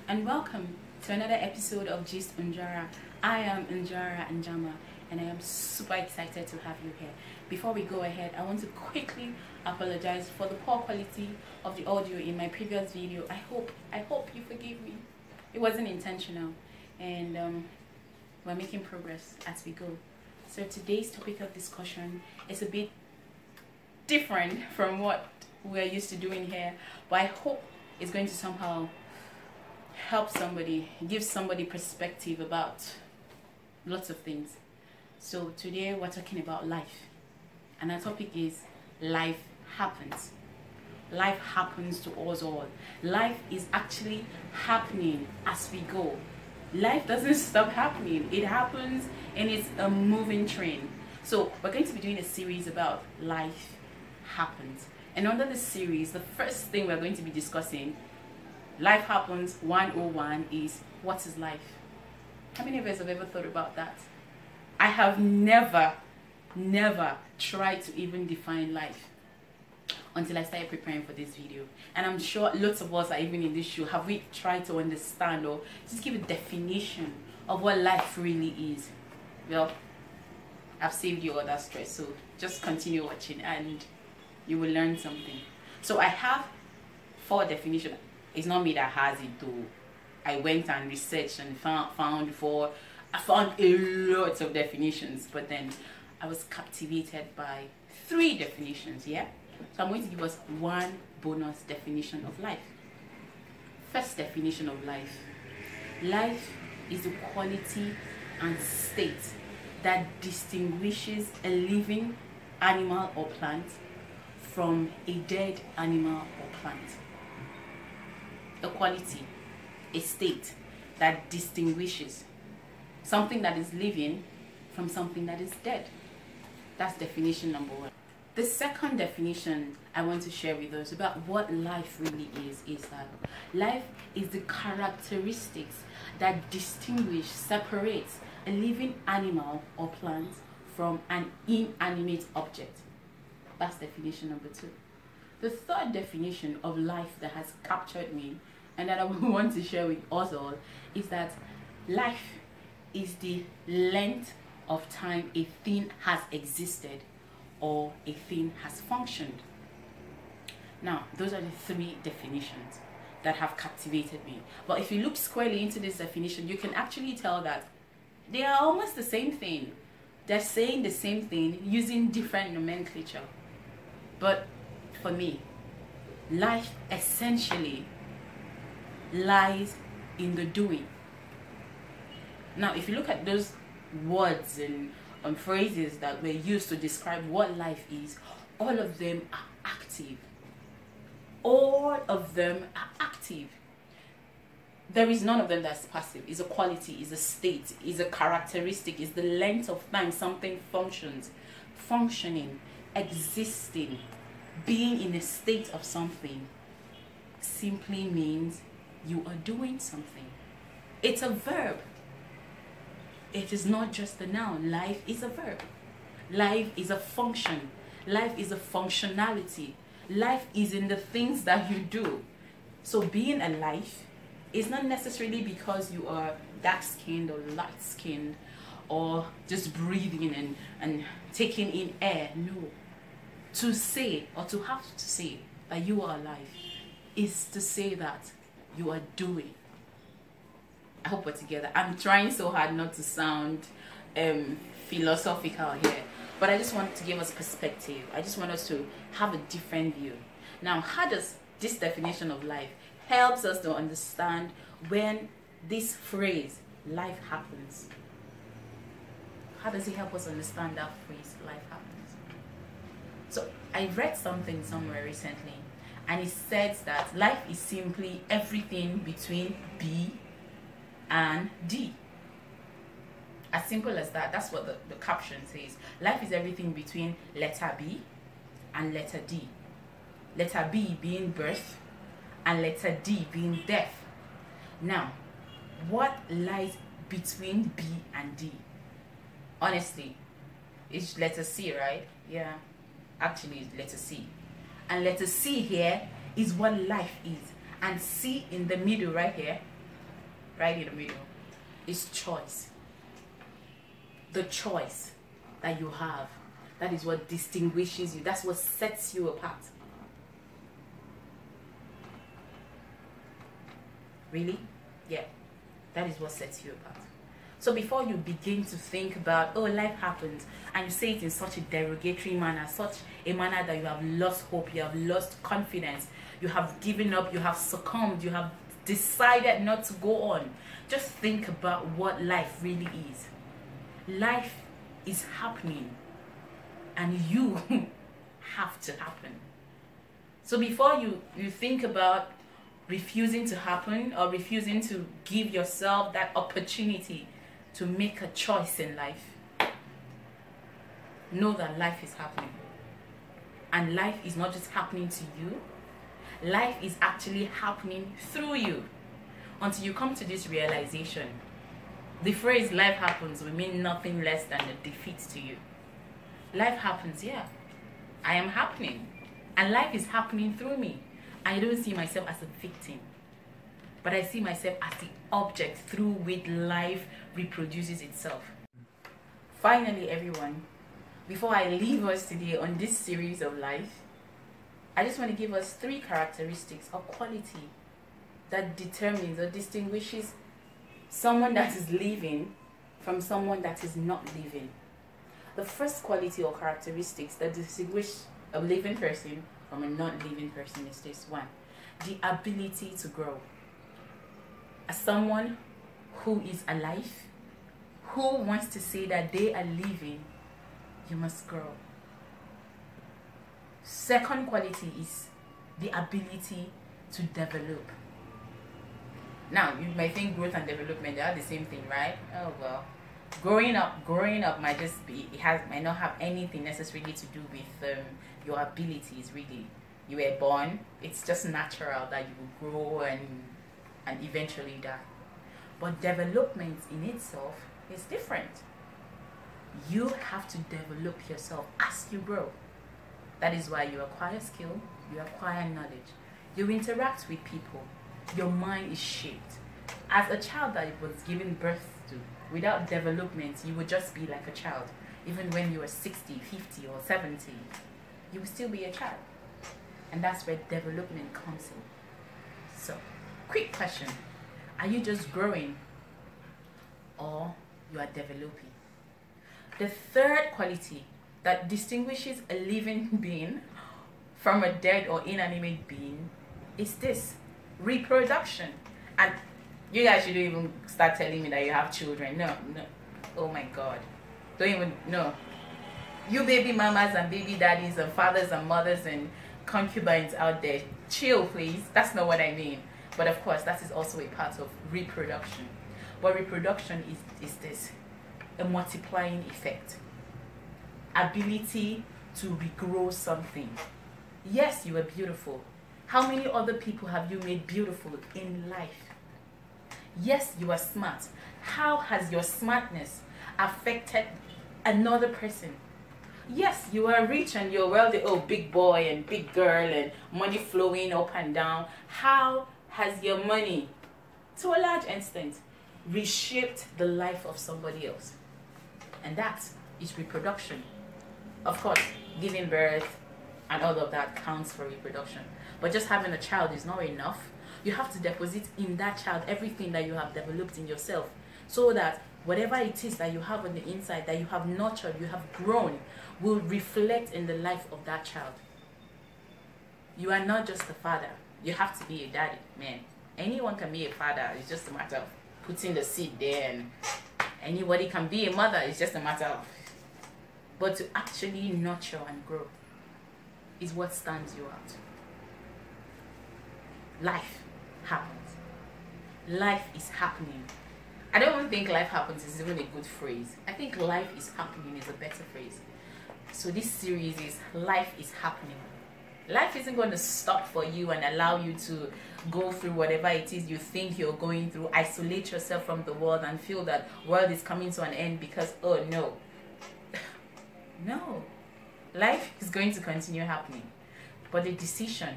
and welcome to another episode of Gist Njara. I am Njara Njama and I am super excited to have you here. Before we go ahead, I want to quickly apologize for the poor quality of the audio in my previous video. I hope you forgive me. It wasn't intentional, and we're making progress as we go. So today's topic of discussion is a bit different from what we're used to doing here, but I hope it's going to somehow help somebody, give somebody perspective about lots of things. So today we're talking about life, and our topic is life happens. Life happens to us all. Life is actually happening as we go. Life doesn't stop happening. It happens and it's a moving train. So we're going to be doing a series about life happens. And under this series, the first thing we're going to be discussing, Life Happens 101, is what is life? How many of us have ever thought about that? I have never tried to even define life until I started preparing for this video. And I'm sure lots of us are even in this show. Have we tried to understand or just give a definition of what life really is? Well, I've saved you all that stress, so just continue watching and you will learn something. So I have 4 definitions. It's not me that has it though. I went and researched and found a lot of definitions, but then I was captivated by 3 definitions, yeah? So I'm going to give us 1 bonus definition of life. First definition of life. Life is the quality and state that distinguishes a living animal or plant from a dead animal or plant. A quality, a state that distinguishes something that is living from something that is dead. That's definition number 1. The second definition I want to share with us about what life really is that life is the characteristics that distinguish, separates a living animal or plant from an inanimate object. That's definition number 2. The third definition of life that has captured me and that I want to share with us all is that life is the length of time a thing has existed or a thing has functioned. Now, those are the 3 definitions that have captivated me. But if you look squarely into this definition, you can actually tell that they are almost the same thing. They're saying the same thing using different nomenclature. But for me, life essentially lies in the doing. Now, if you look at those words and phrases that were used to describe what life is, all of them are active. All of them are active. There is none of them that's passive. It's a quality, it's a state, it's a characteristic, it's the length of time something functions. Functioning, existing, being in a state of something simply means you are doing something. It's a verb. It is not just a noun. Life is a verb. Life is a function. Life is a functionality. Life is in the things that you do. So being alive is not necessarily because you are dark-skinned or light-skinned or just breathing and taking in air. No. To say or to have to say that you are alive is to say that you are doing. I hope we're together. I'm trying so hard not to sound philosophical here, but I just want to give us perspective. I just want us to have a different view. Now, how does this definition of life helps us to understand when this phrase, life happens? How does it help us understand that phrase, life happens? So I read something somewhere recently, and it says that life is simply everything between B and D. As simple as that. That's what the caption says. Life is everything between letter B and letter D. Letter B being birth and letter D being death. Now, what lies between B and D? Honestly, it's letter C, right? Yeah, actually it's letter C. And letter C here is what life is. And C in the middle right here right in the middle, is choice. The choice that you have, that is what distinguishes you. That's what sets you apart. Really? Yeah. That is what sets you apart. So before you begin to think about, oh, life happens, and you say it in such a derogatory manner, such a manner that you have lost hope, you have lost confidence, you have given up, you have succumbed, you have decided not to go on. Just think about what life really is. Life is happening, and you have to happen. So before you think about refusing to happen or refusing to give yourself that opportunity to make a choice in life, know that life is happening. And life is not just happening to you, life is actually happening through you. Until you come to this realization, the phrase life happens will mean nothing less than a defeat to you. Life happens, yeah. I am happening. And life is happening through me. I don't see myself as a victim, but I see myself as the object through which life reproduces itself. Finally, everyone, before I leave us today on this series of life, I just want to give us 3 characteristics or quality that determines or distinguishes someone that is living from someone that is not living. The first quality or characteristics that distinguish a living person from a non-living person is this: 1, the ability to grow. As someone who is alive, who wants to say that they are living, you must grow. Second quality is the ability to develop. Now, you might think growth and development, they are the same thing, right? Oh well. Growing up might just be, might not have anything necessarily to do with your abilities. Really, you were born, it's just natural that you will grow and eventually die. But development in itself is different. You have to develop yourself as you grow. That is why you acquire skill, you acquire knowledge, you interact with people, your mind is shaped. As a child that was given birth to, without development, you would just be like a child. Even when you were 60, 50, or 70, you will still be a child. And that's where development comes in. So, quick question. Are you just growing, or you are developing? The third quality that distinguishes a living being from a dead or inanimate being is this: reproduction. And you guys shouldn't even start telling me that you have children. No. Oh my God. Don't even, no. You baby mamas and baby daddies and fathers and mothers and concubines out there, chill please. That's not what I mean. But of course, that is also a part of reproduction. But reproduction is this: a multiplying effect. Ability to regrow something. Yes, you are beautiful. How many other people have you made beautiful in life? Yes, you are smart. How has your smartness affected another person? Yes, you are rich and you're wealthy. Oh, big boy and big girl and money flowing up and down. How has your money, to a large extent, reshaped the life of somebody else? And that is reproduction. Of course, giving birth and all of that counts for reproduction. But just having a child is not enough. You have to deposit in that child everything that you have developed in yourself, so that whatever it is that you have on the inside, that you have nurtured, you have grown, will reflect in the life of that child. You are not just a father. You have to be a daddy, man. Anyone can be a father. It's just a matter of putting the seed there, and anybody can be a mother. It's just a matter of. But to actually nurture and grow is what stands you out. Life happens. Life is happening. I don't even think life happens is even a good phrase. I think life is happening is a better phrase. So this series is life is happening. Life isn't going to stop for you and allow you to go through whatever it is you think you're going through, isolate yourself from the world and feel that world is coming to an end because, oh no. No. Life is going to continue happening. But the decision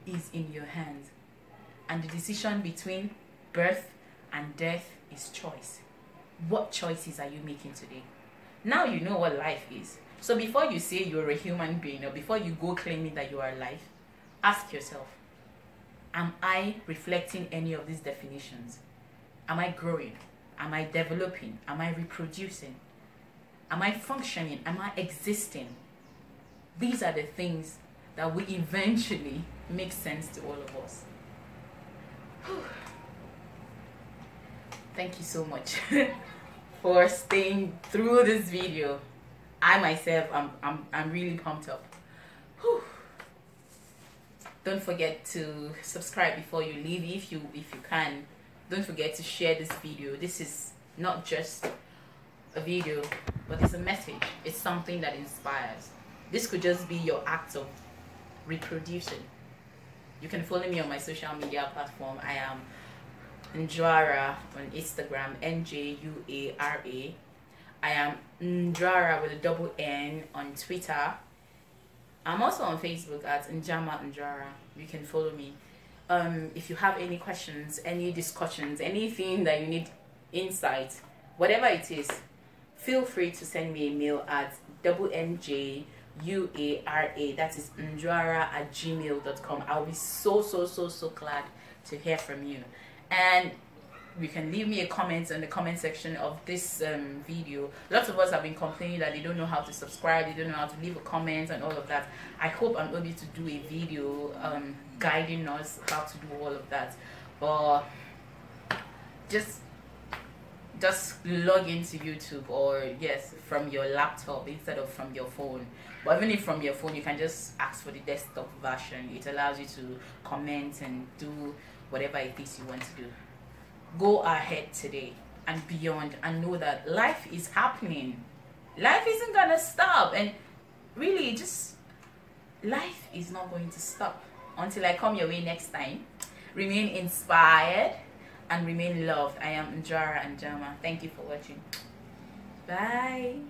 is in your hands. And the decision between birth and death is choice. What choices are you making today? Now you know what life is. So before you say you're a human being, or before you go claiming that you are alive, ask yourself, am I reflecting any of these definitions? Am I growing? Am I developing? Am I reproducing? Am I functioning? Am I existing? These are the things that will eventually make sense to all of us. Thank you so much for staying through this video. I myself, I'm really pumped up. Whew. Don't forget to subscribe before you leave if you can. Don't forget to share this video. This is not just a video, but it's a message. It's something that inspires. This could just be your act of reproducing. You can follow me on my social media platform. I am Njuara on Instagram, Njuara. I am Njuara with a double N on Twitter. I'm also on Facebook at Njama Njuara. You can follow me. If you have any questions, any discussions, anything that you need insight, whatever it is, feel free to send me a mail at NJUARA, that is njuara@gmail.com. I'll be so glad to hear from you. And you can leave me a comment in the comment section of this video. Lots of us have been complaining that they don't know how to subscribe, they don't know how to leave a comment and all of that. I hope I'm able to do a video guiding us how to do all of that. Or just log into YouTube, or yes, from your laptop instead of from your phone. But even if from your phone, you can just ask for the desktop version. It allows you to comment and do whatever it is you want to do. Go ahead today and beyond, and know that life is happening. Life isn't gonna stop, and really, just life is not going to stop until I come your way next time. Remain inspired and remain loved. I am Njara Njama. Thank you for watching. Bye.